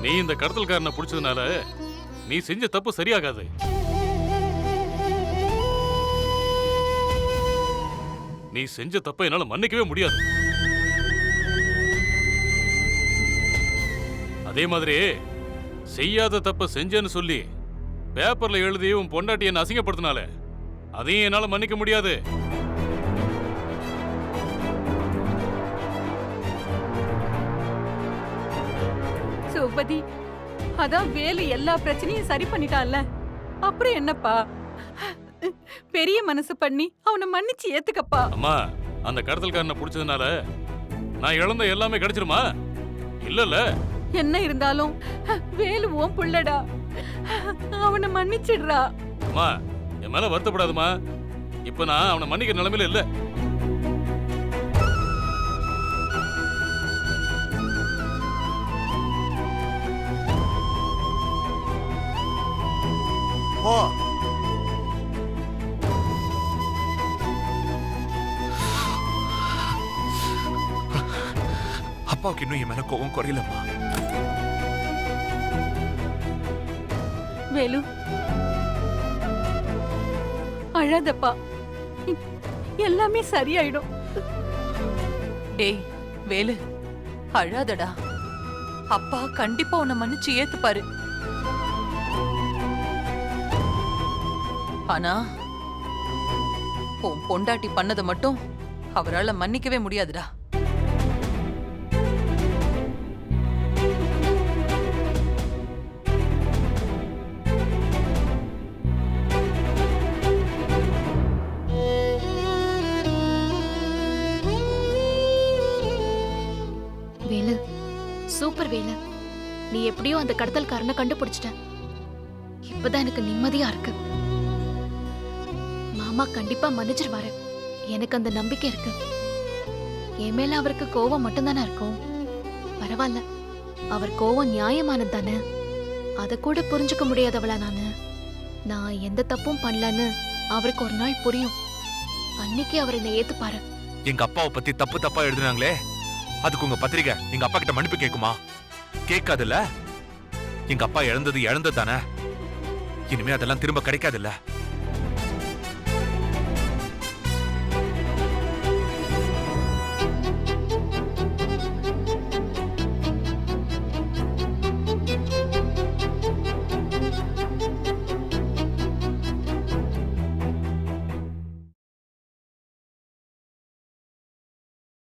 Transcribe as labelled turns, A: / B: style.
A: நீ இந்த கடத்தல்காரனை பிடிச்சதுனால நீ செஞ்ச தப்பு சரியாகாது. நீ செஞ்ச தப்பை என்னால மன்னிக்கவே முடியாது. அதே மாதிரி செய்யாத தப்ப செஞ்சேன்னு சொல்லி பேப்பர்ல எழுதி உன் பொண்டாட்டி என்ன அசிங்கப்படுத்தினால அதையும் என்னால மன்னிக்க முடியாது.
B: சோபதி, அதான் வேலு எல்லா பிரச்சனையும் சரி பண்ணிட்டான்ல, அப்புறம் என்னப்பா? பெரிய மனசு பண்ணி அவனை மன்னிச்சு ஏத்துக்கப்பா.
A: அம்மா, அந்த கடத்தல்காரனை பிடிச்சதுனால நான் இழந்த எல்லாமே கிடைச்சிருமா? இல்லல்ல.
B: என்ன இருந்தாலும் வேலு உன் புள்ளடா, அவனை மன்னிச்சிடுறா.
A: அம்மா, என் மேல வருத்தப்படாதுமா. இப்ப நான் அவனை மன்னிக்கிற நிலைமையில இல்ல.
C: ஓ, அப்பாவுக்கு இன்னும் என் மேல கோபம் குறையலம்மா.
B: வேலு, அழாதப்பா, எல்லாமே சரியாயிடும்.
D: டேய் வேலு, அழாதடா. அப்பா கண்டிப்பா உன்னை மன்னிச்சு ஏத்துப்பாரு. ஆனா உன் பொண்டாட்டி பண்ணதை மட்டும் அவரால மன்னிக்கவே முடியாதுடா.
E: வேலு, சூப்பர் வேலு. நீ எப்படியோ அந்த கடத்தல்காரனை கண்டுபிடிச்சிட்ட. இப்பதான் எனக்கு நிம்மதியா இருக்கு. மாமா கண்டிப்பா மன்னிச்சிருவாரு. எனக்கு அந்த நம்பிக்கை இருக்கு. என் மேல அவருக்கு கோவம் மட்டும்தானே இருக்கும். பரவாயில்ல, அவர் கோவம் நியாயமானது தானே. அத கூட புரிஞ்சுக்க முடியாதவளா நான் எந்த தப்பும் பண்ணலன்னு அவருக்கு ஒரு நாள் புரியும். அன்னைக்கு அவர் என்னை ஏத்துப்பாரு.
C: எங்க அப்பாவை பத்தி தப்பு தப்பா எழுதுனாங்களே, அதுக்கு உங்க பத்திரிகை எங்க அப்பா கிட்ட மன்னிப்பு கேக்குமா? கேட்காதுல்ல. எங்க அப்பா இழந்தது தானே. இனிமே அதெல்லாம் திரும்ப கிடைக்காதுல்ல.